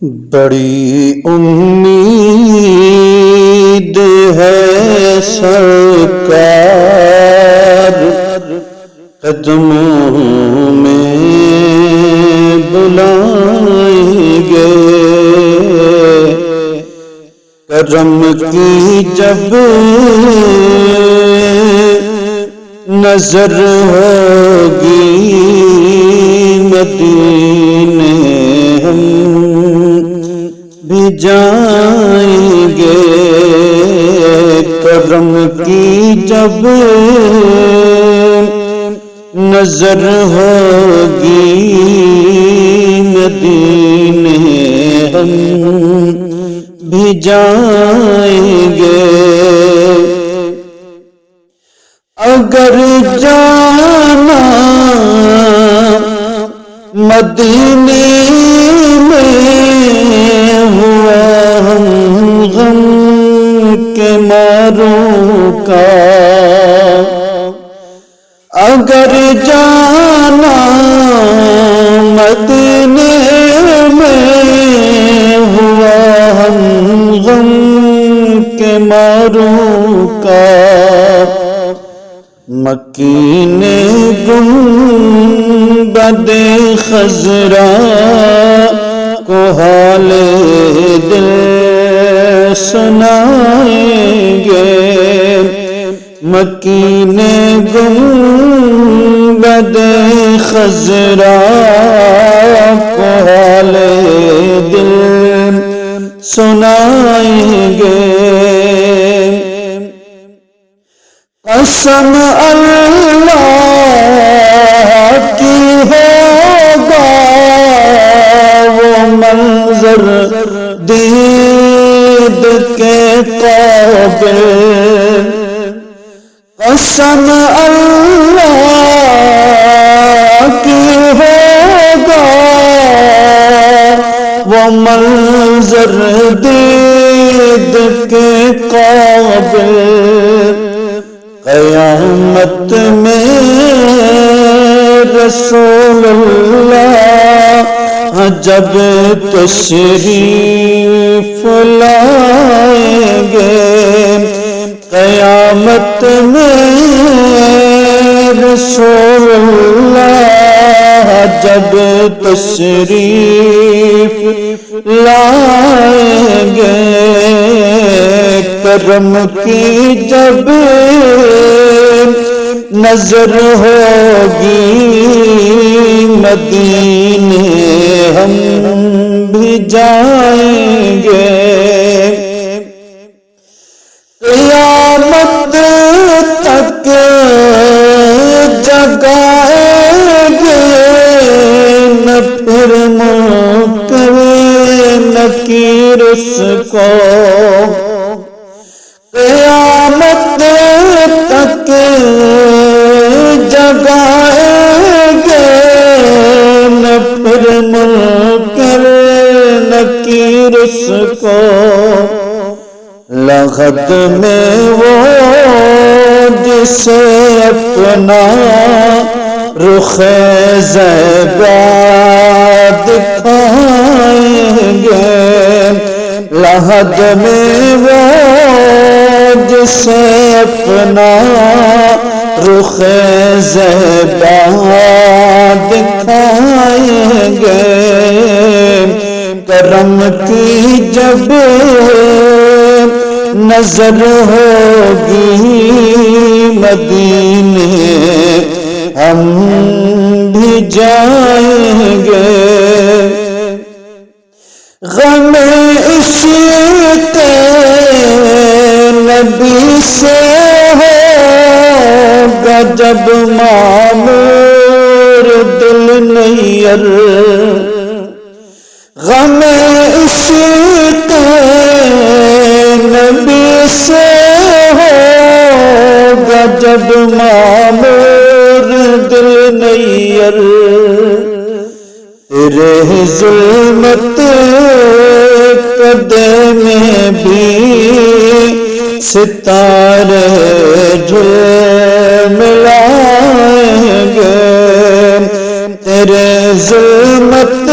بڑی امید ہے سرکار قدموں میں بلائیں گے، کرم کی جب نظر ہوگی مدینے ہم بھی جائیں گے، کرم کی جب نظر ہوگی مدینے ہم بھی جائیں گے، اگر جانا مدینے میں ہوا ہم غم کے ماروں کا، اگر جانا مدینے میں ہوا ہم غم کے ماروں کا، مکین گنبد خضرا کو حال دل سنائیں گے، مکین گنبد خضرا کو حال دل سنائیں گے، قسم اللہ کی ہوگا وہ منظر دید کے قابل، قسم اللہ کی ہوگا وہ منظر دید کے قابل، قیامت میں رسول اللہ جب تشریف لائیں گے، قیامت میں رسول اللہ جب تشریف لائیں گے، کرم کی جب نظر ہوگی مدینے ہم بھی جائیں گے، قیامت تک جگائیں گے نہ پھر منکر نکیر اس کو، قیامت تک جگائیں گے نہ پھر منکر نکیر اس کو، لغت میں وہ جسے اپنا رخ زیبا دکھائیں گے، لحد میں وہ جسے اپنا رخ زیبا دکھائیں گے، کرم کی جب نظر ہوگی مدینے ہم بھی جائیں گے، غم عشق نبی سے ہوگا جب معمور دل نیر، غم عشق نبی سے ہوگا جب معمور دل نیر، تیرے ظلمت قدے میں بھی ستارے جھلملائیں گے، تیرے ظلمت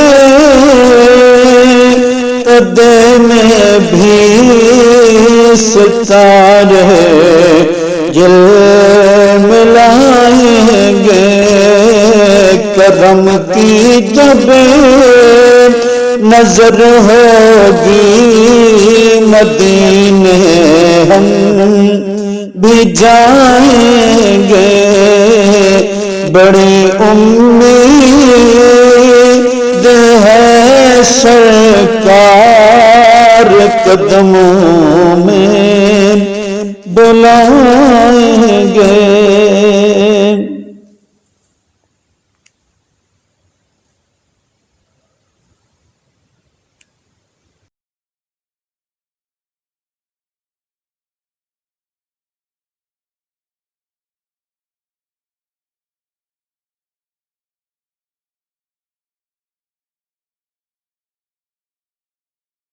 بدے میں بھی ستارے جلملائیں گے، کرم کی جب نظر ہوگی مدینے ہم بھی جائیں گے، بڑی امید ہے سرکار قدموں میں بلائیں گے۔